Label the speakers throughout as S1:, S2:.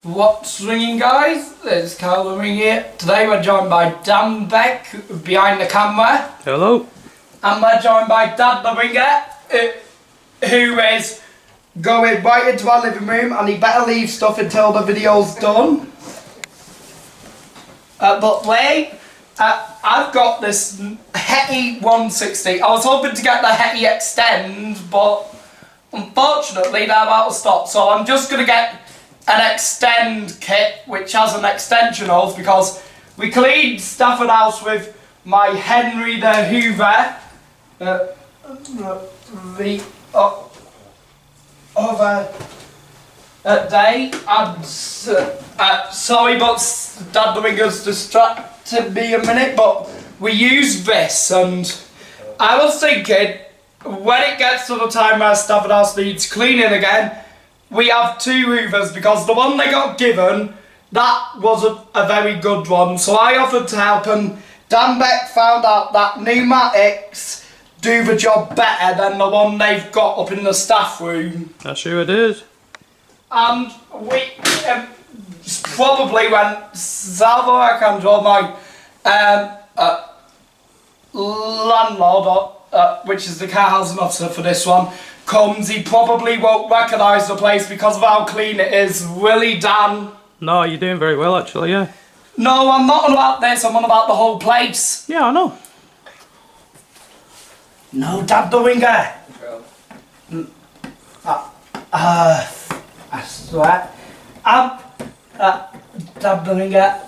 S1: What's ringing, guys? It's Calvin Ring here. Today we're joined by Dan Beck behind the camera.
S2: Hello.
S1: And we're joined by Dad the Ringer, who is going right into our living room, and he better leave stuff until the video's done. But wait, I've got this Hetty 160. I was hoping to get the Hetty Extend, but unfortunately they're out of stock. So I'm just going to get an Extend kit, which has an extension hose, because we cleaned Stafford House with my Hetty Hoover the other day, and sorry, but Dad the Ringer's distracted me a minute, but we use this, and I was thinking, when it gets to the time where Stafford House needs cleaning again, we have two Hoovers, because the one they got given, that wasn't a very good one, so I offered to help, and Dan Beck found out that pneumatics do the job better than the one they've got up in the staff room.
S2: I sure it is.
S1: And we probably when Salvo Arcangelo, my landlord, which is the car housing officer for this one, comes, he probably won't recognise the place because of how clean it is. Really, Dan?
S2: No, you're doing very well actually, yeah.
S1: No, I'm not on about this, I'm on about the whole place.
S2: Yeah, I know.
S1: No, Dad the Ringer. I swear. Dad the Ringer.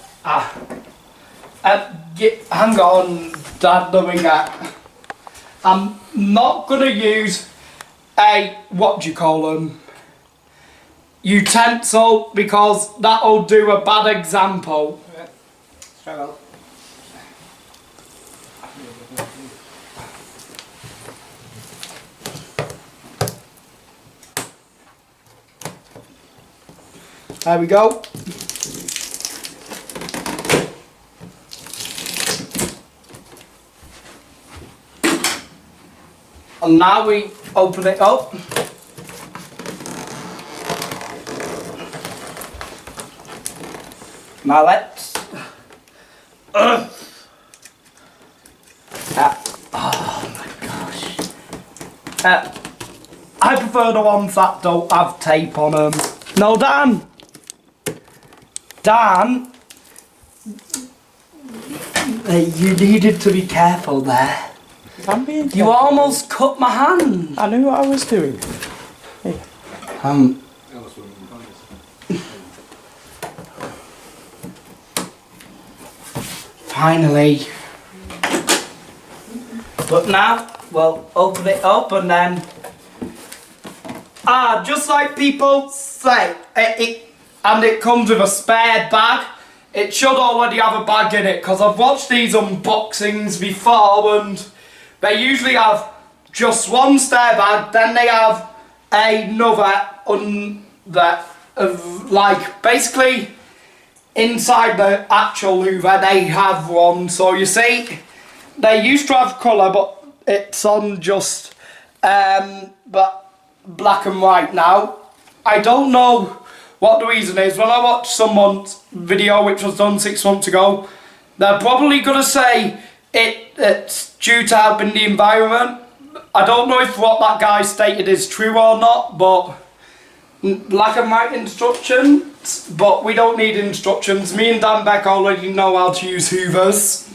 S1: Hang on, Dad the Ringer. I'm not going to use a, what do you call them, utensil, because that'll do a bad example. There we go. And now we open it up. Now let's oh my gosh. I prefer the ones that don't have tape on them. No, Dan! Dan! You needed to be careful there.
S2: I'm being careful.
S1: You almost cut my hand.
S2: I knew what I was doing. Hey.
S1: Finally. But now, we'll open it up and then... just like people say, and it comes with a spare bag. It should already have a bag in it, because I've watched these unboxings before and they usually have just one spare bag, then they have another like basically inside the actual Hoover they have one. So you see, they used to have colour, but it's on just but black and white now. I don't know what the reason is. When I watched someone's video which was done 6 months ago, they're probably going to say it's due to helping the environment. I don't know if what that guy stated is true or not, but black and white instructions, but we don't need instructions. Me and Dan Beck already know how to use Hoovers.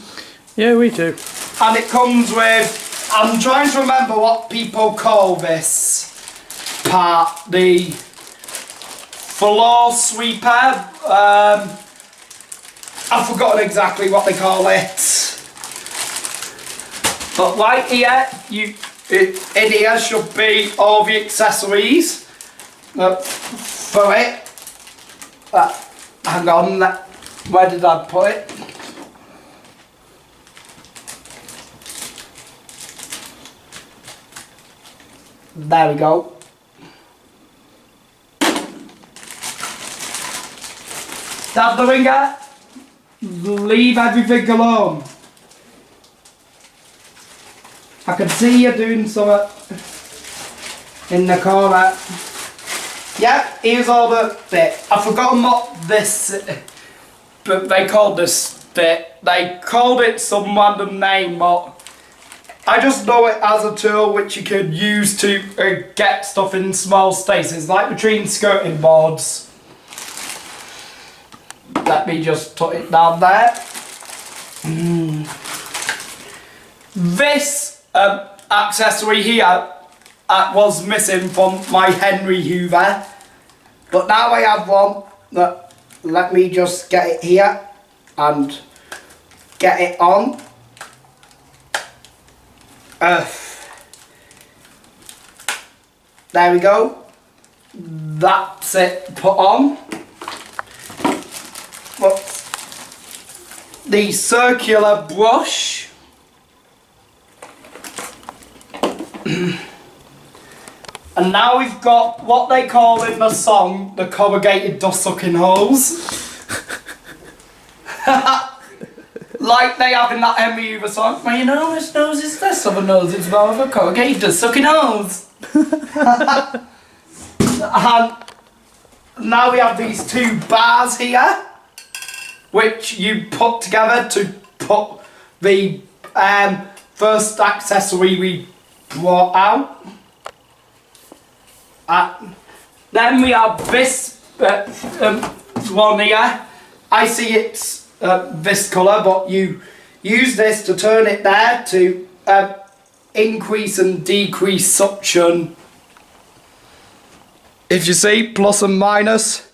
S2: Yeah, we do.
S1: And it comes with, I'm trying to remember what people call this part, the floor sweeper. I've forgotten exactly what they call it. But right here, in here should be all the accessories for it. Hang on, where did I put it? There we go. Dad the Ringer, leave everything alone. I can see you doing something in the corner. Yep. here's all the bit. I've forgotten what this, but they called this bit. They called it some random name, but I just know it as a tool which you could use to get stuff in small spaces, like between skirting boards. Let me just put it down there. This accessory here was missing from my Henry Hoover, but now I have one. Let me just get it here and get it on. There we go. That's it put on. But the circular brush. And now we've got what they call in the song the corrugated dust sucking hose. Like they have in that Henry Hoover song. My enormous nose is less of a nose, it's more of a corrugated dust sucking hose. And now we have these two bars here, which you put together to put the first accessory we brought out. Then we have this one here. I see it's this colour, but you use this to turn it there to increase and decrease suction. If you see plus and minus,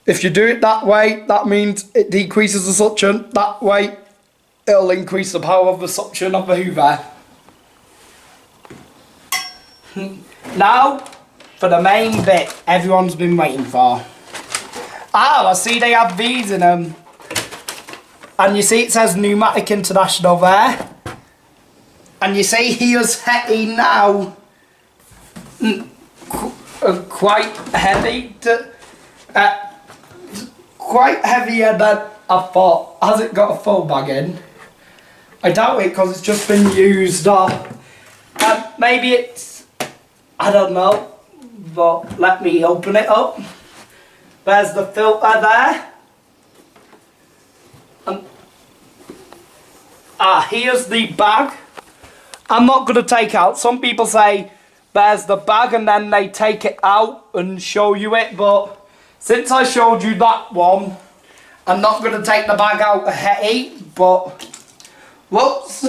S1: if you do it that way, that means it decreases the suction. That way, it'll increase the power of the suction of the Hoover. Now, for the main bit everyone's been waiting for. I see they have these in them. And you see it says Pneumatic International there. And you see here's Hetty now. Quite heavy. Quite heavier than I thought. Has it got a full bag in? I doubt it because it's just been used up. Maybe it's, I don't know. But let me open it up. There's the filter there. And here's the bag. I'm not going to take out. Some people say there's the bag and then they take it out and show you it. But since I showed you that one, I'm not going to take the bag out of Hetty. But whoops.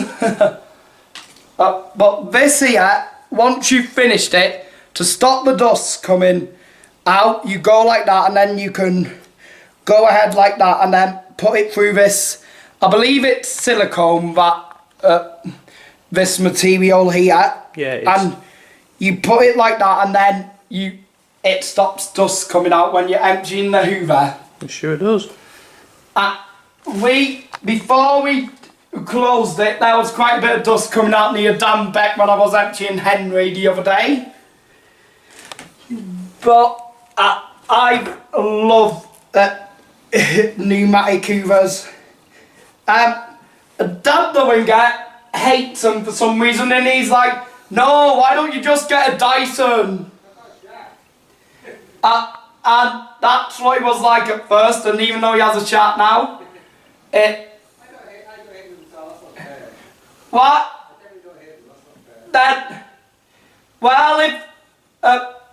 S1: But this here, once you've finished it, to stop the dust coming out, you go like that and then you can go ahead like that and then put it through this, I believe it's silicone, that this material here.
S2: Yeah, it is.
S1: And you put it like that and then it stops dust coming out when you're emptying the Hoover.
S2: It sure does.
S1: Before we closed it, there was quite a bit of dust coming out near Dan Beck when I was emptying Henry the other day. But I love pneumatic Hoovers. Dan the Winger hates them for some reason, and he's like, no, why don't you just get a Dyson? And that's what he was like at first, and even though he has a Shark now, what? Then, well, then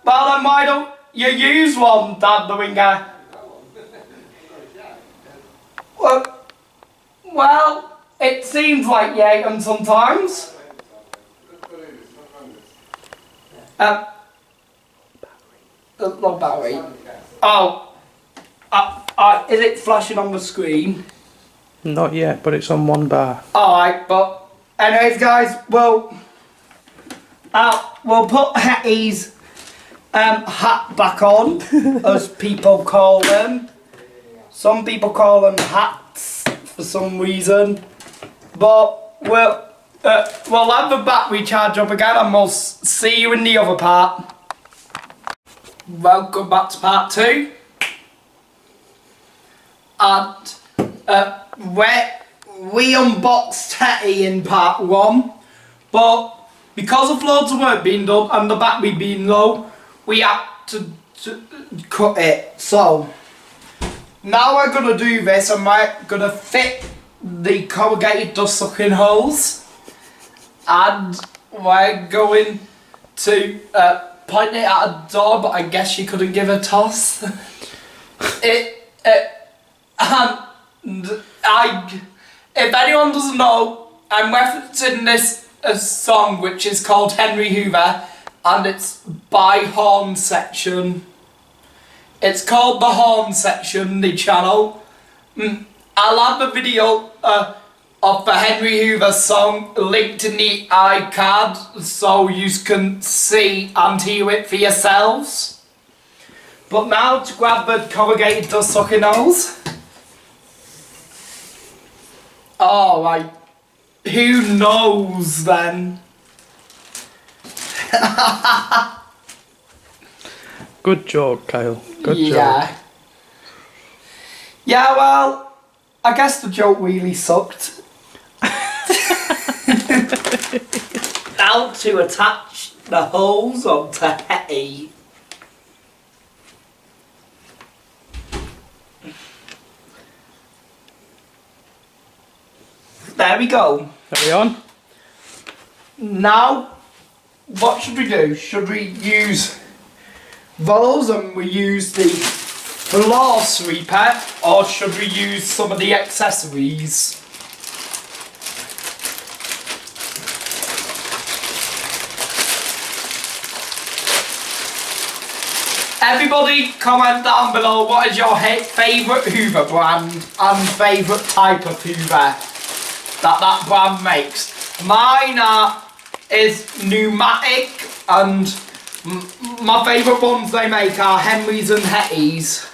S1: why don't you use one, Dan the Winger? Well, it seems like you hate them sometimes. Not battery. Oh, is it flashing on the screen?
S2: Not yet, but it's on one bar.
S1: Alright, but anyways guys, we'll put Hetty's hat back on, as people call them. Some people call them hats for some reason. But we'll have the battery charge up again and we'll see you in the other part. Welcome back to part 2. And we unboxed Hetty in part 1, but because of loads of work being done and the battery being low, we had to cut it. So now we're gonna do this, and we're gonna fit the corrugated dust sucking holes, and we're going to point it at a door, but I guess you couldn't give a toss. If anyone doesn't know, I'm referencing this song which is called Hetty Hoover, and it's by Horn Section. It's called the Horn Section, the channel. I'll have the video of the Hetty Hoover song linked in the iCard so you can see and hear it for yourselves. But now to grab the corrugated dust sucking holes. Oh, like, who knows then?
S2: Good joke, Kyle. Good joke.
S1: Yeah, well, I guess the joke really sucked. Now to attach the holes onto Hetty. There we go.
S2: Carry on.
S1: Now, what should we do? Should we use those and we use the floor sweeper, or should we use some of the accessories? Everybody comment down below what is your favourite Hoover brand and favourite type of Hoover that brand makes. Mine is pneumatic, and my favourite ones they make are Henrys and Hettys.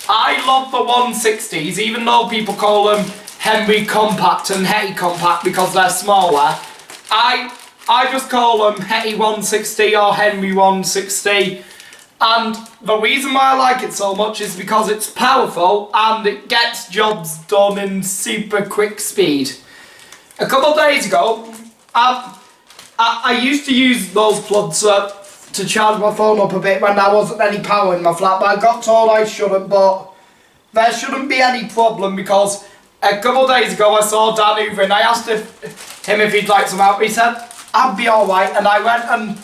S1: I love the 160s, even though people call them Henry Compact and Hetty Compact because they're smaller. I just call them Hetty 160 or Henry 160. And the reason why I like it so much is because it's powerful and it gets jobs done in super quick speed. A couple of days ago, I used to use those plugs to charge my phone up a bit when there wasn't any power in my flat, but I got told I shouldn't, but there shouldn't be any problem because a couple of days ago I saw Dan Hoover and I asked him if he'd like some help. He said, I'd be alright, and I went and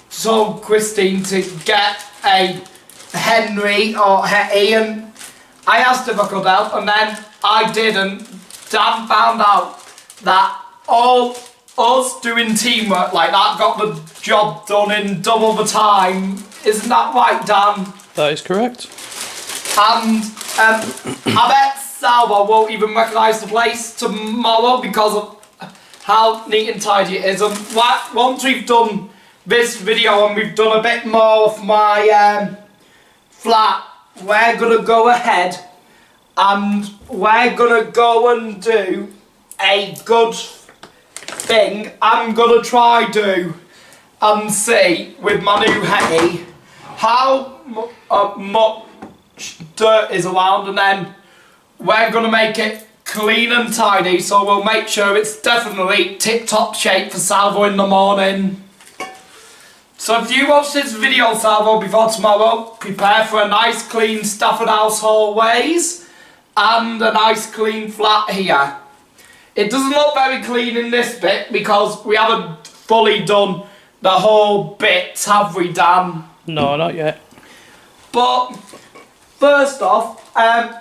S1: told Christine to get a Henry or Hetty, and I asked if I could help, and then I did, and Dan found out that all us doing teamwork like that got the job done in double the time. Isn't that right, Dan?
S2: That is correct.
S1: And I bet Salvo won't even recognise the place tomorrow because of how neat and tidy it is. And once we've done this video and we've done a bit more of my flat, we're gonna go ahead and we're gonna go and do a good thing. I'm gonna try do and see with my new Hetty how much dirt is around, and then we're gonna make it clean and tidy, so we'll make sure it's definitely tip-top shape for Salvo in the morning. So if you watch this video, Salvo, before tomorrow, prepare for a nice clean Stafford House hallways and a nice clean flat here. It doesn't look very clean in this bit because we haven't fully done the whole bit, have we, Dan?
S2: No, not yet.
S1: But first off, hang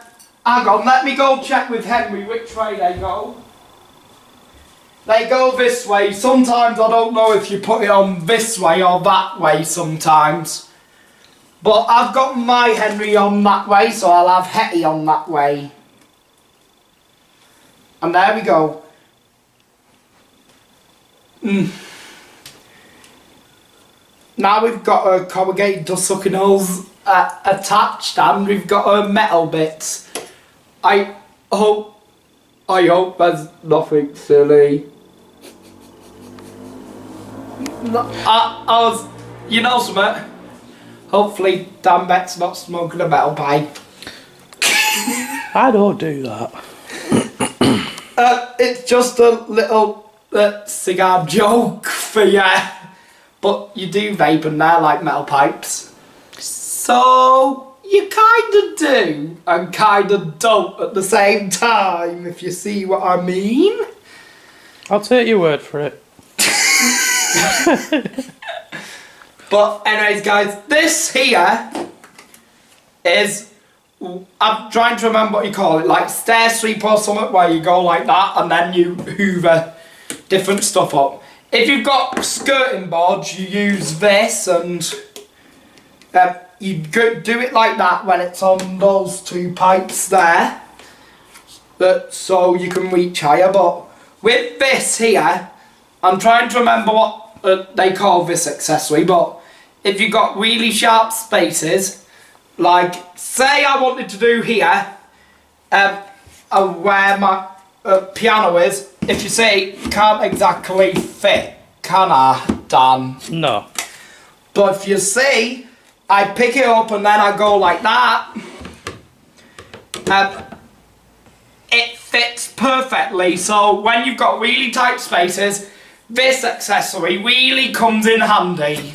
S1: on, let me go check with Henry which way they go. They go this way. Sometimes I don't know if you put it on this way or that way sometimes. But I've got my Henry on that way, so I'll have Hetty on that way. And there we go. Now we've got a corrugated dust sucking holes attached, and we've got a metal bits. I hope there's nothing silly. You know something? Hopefully Dan Bett's not smoking a metal pipe.
S2: I don't do that.
S1: It's just a little cigar joke for you. But you do vape and they're like metal pipes. So So you kind of do and kind of don't at the same time, if you see what I mean.
S2: I'll take your word for it.
S1: But anyways, guys, this here is, I'm trying to remember what you call it, like stair sweep or something, where you go like that and then you hoover different stuff up. If you've got skirting boards, you use this, and you do it like that when it's on those two pipes there, so you can reach higher. But with this here, I'm trying to remember what they call this accessory, but if you've got really sharp spaces, like say I wanted to do here, where my piano is, if you say can't exactly fit, can I, Dan?
S2: No.
S1: But if you see, I pick it up and then I go like that, it fits perfectly. So when you've got really tight spaces, this accessory really comes in handy.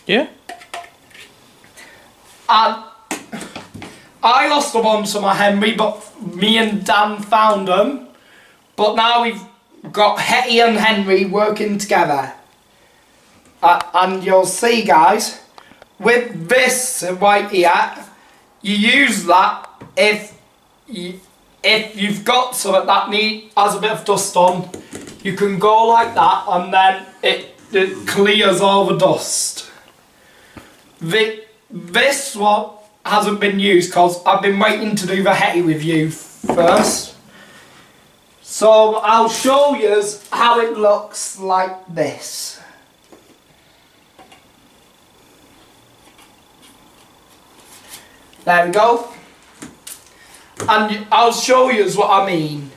S2: Yeah?
S1: And I lost them on to my Henry, but me and Dan found them. But now we've got Hetty and Henry working together. And you'll see, guys, with this right here, you use that if you've got something that has a bit of dust on, you can go like that and then it clears all the dust. This one hasn't been used because I've been waiting to do the Hetty with you first. So I'll show you how it looks like this. There we go. And I'll show you what I mean.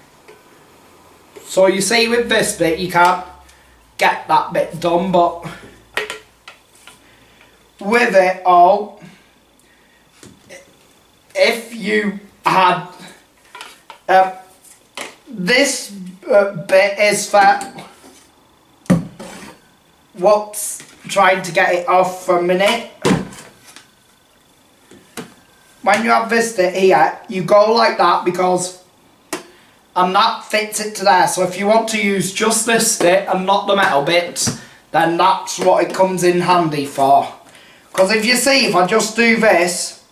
S1: So you see with this bit you can't get that bit done, but with it all, if you had this bit is for what's trying to get it off for a minute. When you have this bit here, you go like that because, and that fits it to there. So if you want to use just this bit and not the metal bits, then that's what it comes in handy for. Because if you see, if I just do this,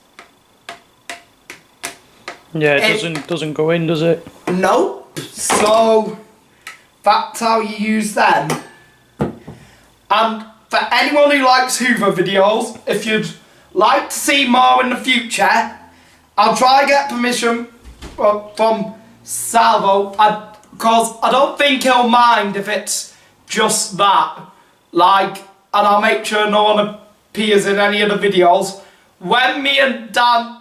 S2: yeah, it doesn't go in, does it?
S1: Nope. So that's how you use them. And for anyone who likes Hoover videos, if you'd like to see more in the future, I'll try to get permission from Salvo, because I don't think he'll mind if it's just that. Like, and I'll make sure no one appears in any of the videos. When me and Dan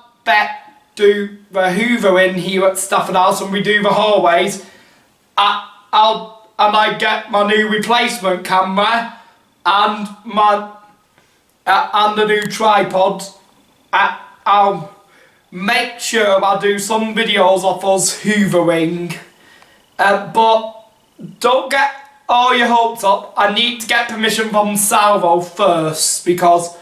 S1: do the hoovering here at Stafford House and we do the hallways, I get my new replacement camera and and the new tripod. I'll make sure I do some videos of us hoovering, but don't get all your hopes up. I need to get permission from Salvo first, because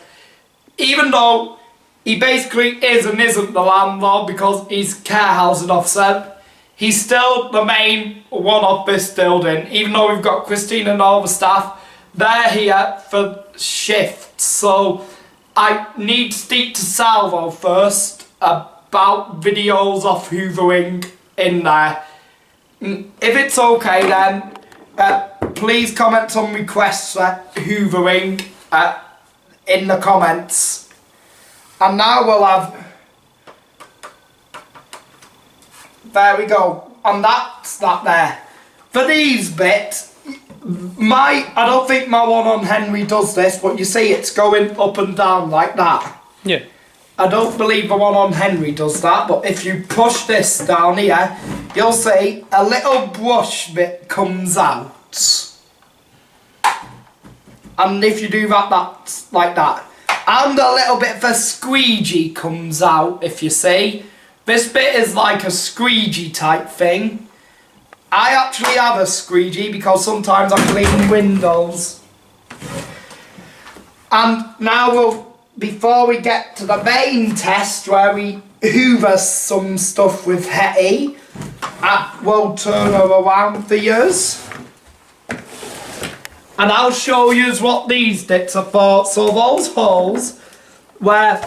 S1: even though he basically is and isn't the landlord because he's care housing officer, he's still the main one of this building. Even though we've got Christine and all the staff, they're here for shifts. So I need to speak to Salvo first about videos of hoovering in there. If it's okay, then please comment on requests for hoovering in the comments. And now we'll have, there we go, and that's that there. For these bits, I don't think my one on Henry does this, but you see it's going up and down like that.
S2: Yeah.
S1: I don't believe the one on Henry does that, but if you push this down here, you'll see a little brush bit comes out. And if you do that, that's like that. And a little bit of a squeegee comes out, if you see. This bit is like a squeegee type thing. I actually have a squeegee because sometimes I clean windows. And now we'll before we get to the main test where we hoover some stuff with Hetty, we'll turn her around for years. And I'll show you what these bits are for. So those holes where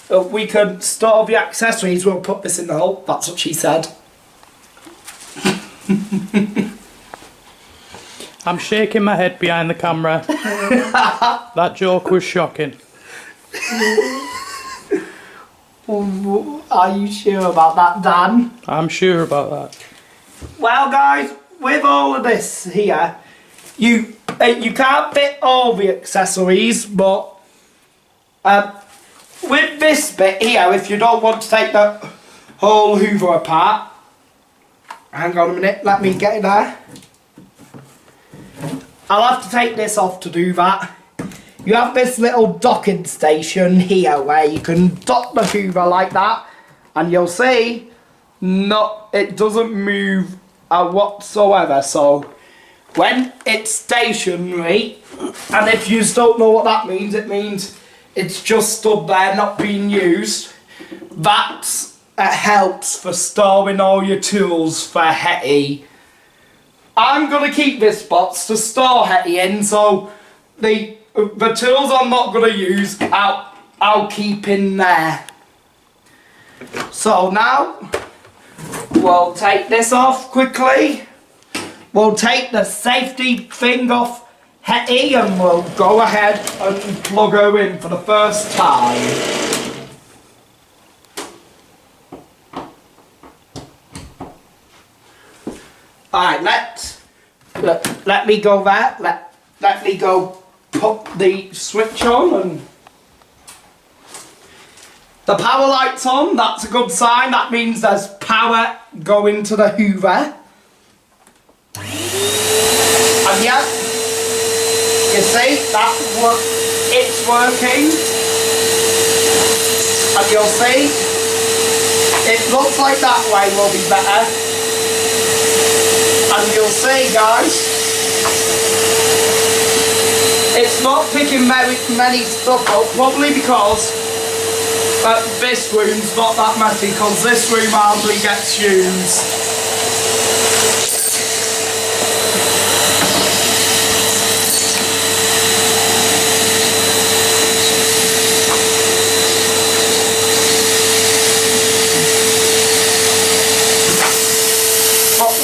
S1: we can store the accessories, we'll put this in the hole. That's what she said.
S2: I'm shaking my head behind the camera. That joke was shocking.
S1: Are you sure about that, Dan?
S2: I'm sure about that.
S1: Well, guys, with all of this here, you can't fit all the accessories, but with this bit here, if you don't want to take the whole hoover apart, hang on a minute, let me get in there. I'll have to take this off to do that. You have this little docking station here where you can dock the hoover like that, and you'll see it doesn't move whatsoever. So when it's stationary, and if you don't know what that means, it means it's just stood there not being used. That helps for storing all your tools for Hetty. I'm going to keep this box to store Hetty in, so the tools I'm not going to use, I'll keep in there. So now, we'll take this off quickly. We'll take the safety thing off Hetty and we'll go ahead and plug her in for the first time. Alright, let me go there. Let me go put the switch on and the power light's on. That's a good sign. That means there's power going to the hoover. And yeah, you see it's working. And you'll see it looks like that way will be better. And you'll see, guys, it's not picking many stuff up, probably because this room's not that messy, because this room hardly gets used.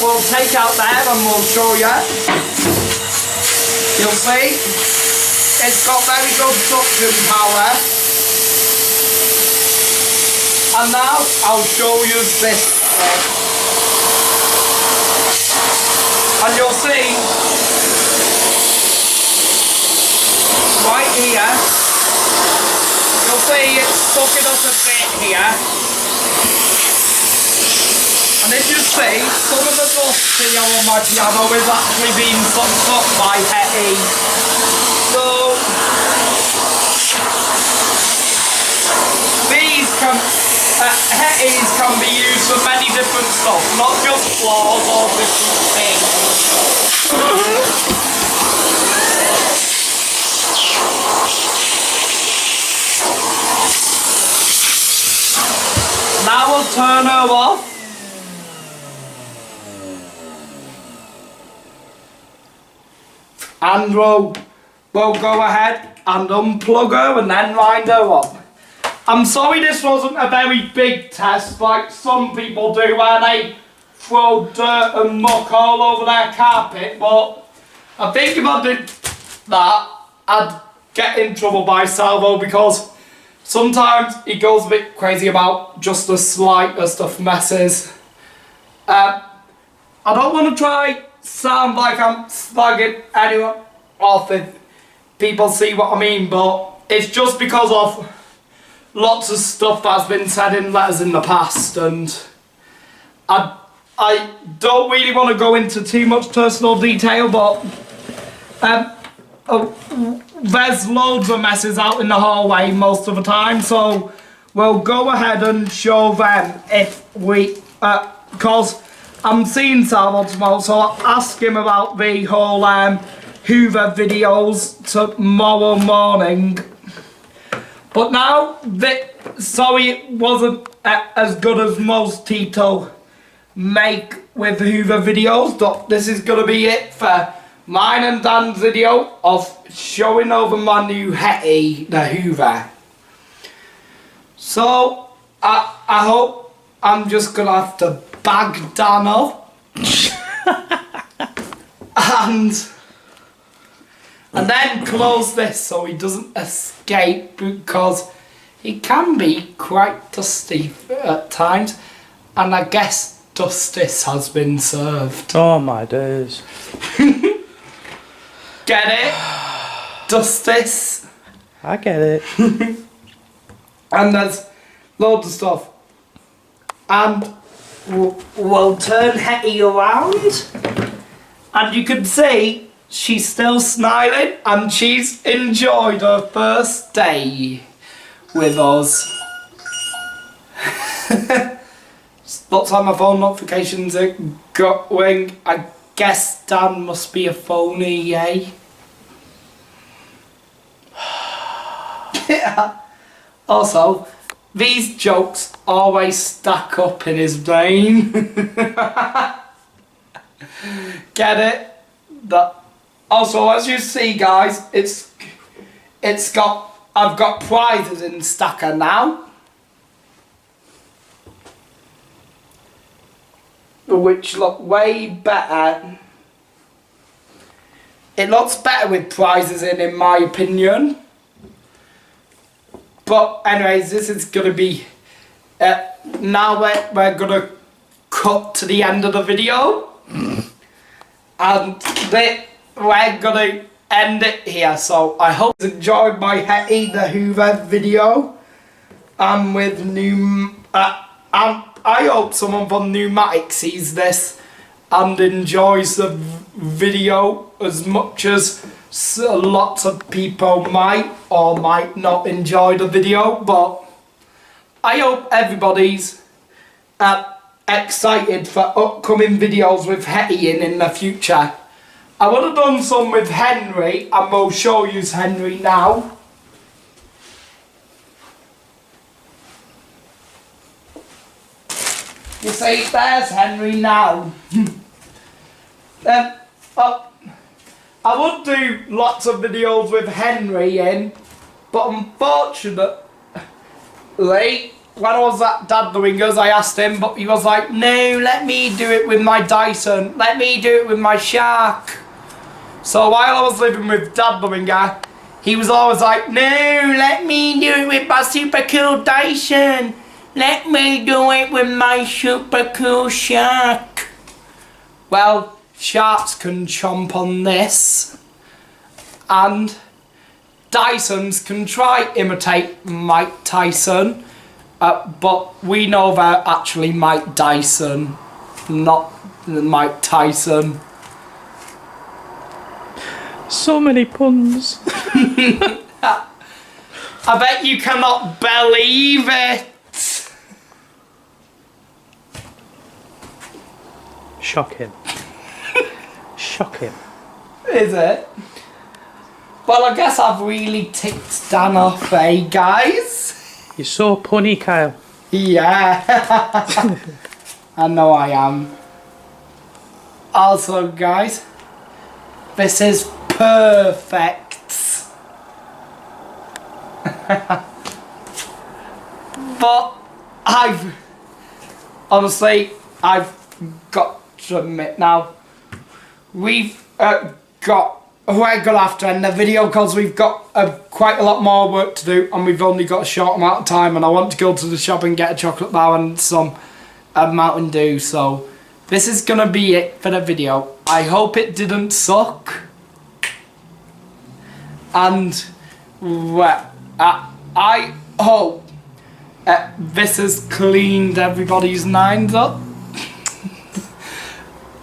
S1: We'll take out there and we'll show you. You'll see it's got very good suction power. And now I'll show you this. And you'll see right here, you'll see it's sucking up a bit here. And if you see, some of the dust here on my piano is actually being sucked up by Hetty. So, these Hetties can be used for many different stuff, not just floors or different things. Now we'll turn her off. And we'll go ahead and unplug her and then wind her up. I'm sorry this wasn't a very big test like some people do where they throw dirt and muck all over their carpet, but I think if I did that, I'd get in trouble by Salvo because sometimes he goes a bit crazy about just the slightest of messes. I don't want to try sound like I'm slagging anyone off if people see what I mean, but it's just because of lots of stuff that's been said in letters in the past, and I don't really want to go into too much personal detail, but there's loads of messes out in the hallway most of the time, so we'll go ahead and show them if we, because I'm seeing Salvo tomorrow, so I'll ask him about the whole Hoover videos tomorrow morning. But now, sorry it wasn't as good as most Tito make with Hoover videos, but this is going to be it for mine and Dan's video of showing over my new Hetty, the Hoover. So, I hope I'm just going to have to bag Dan up. And then close this so he doesn't escape, because he can be quite dusty at times, and I guess justice has been served.
S2: Oh my days.
S1: Get it? Justice.
S2: I get it.
S1: And there's loads of stuff. And we'll turn Hetty around, and you can see she's still smiling, and she's enjoyed her first day with us. Looks like my phone notifications are going. I guess Dan must be a phony, eh? Yeah. Also, these jokes always stack up in his brain. Get it? Also, as you see, guys, I've got prizes in stacker now, which look way better. It looks better with prizes in my opinion. But anyways, this is gonna be now we're gonna cut to the end of the video, and we're gonna end it here. So I hope you enjoyed my Hetty the Hoover video. And with I hope someone from Pneumatic sees this and enjoys the video as much as lots of people might or might not enjoy the video. But I hope everybody's excited for upcoming videos with Hetty in the future. I would have done some with Henry, and we'll show you Henry now. You see, there's Henry now. I would do lots of videos with Henry in, but unfortunately, when I was at Dad the Wingers, I asked him, but he was like, no, let me do it with my Dyson, let me do it with my Shark. So while I was living with Dad the Winger, he was always like, no, let me do it with my super cool Dyson, let me do it with my super cool Shark. Well, Sharks can chomp on this, and Dysons can try imitate Mike Tyson, but we know they're actually Mike Dyson, not Mike Tyson.
S2: So many puns.
S1: I bet you cannot believe it.
S2: Shocking. Shocking.
S1: Is it? Well, I guess I've really ticked Dan off, eh, guys?
S2: You're so punny, Kyle.
S1: Yeah. I know I am. Also, guys, this is perfect. But I've got to admit now, we're gonna have to end the video because we've got quite a lot more work to do, and we've only got a short amount of time, and I want to go to the shop and get a chocolate bar and some Mountain Dew. So this is gonna be it for the video. I hope it didn't suck, and I hope this has cleaned everybody's minds up.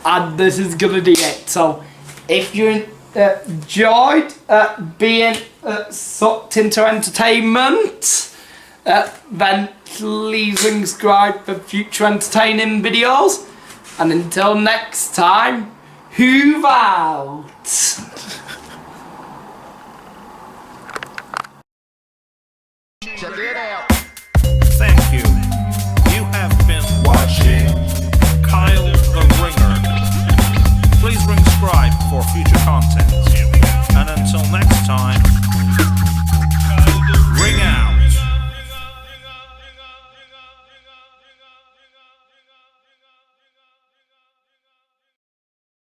S1: And this is gonna be it. So if you enjoyed being sucked into entertainment, then please subscribe for future entertaining videos, and until next time, Hoover out.
S3: Check it out.
S4: Thank you. You have been watching Kyle the Ringer. Please ring subscribe for future content. And until next time,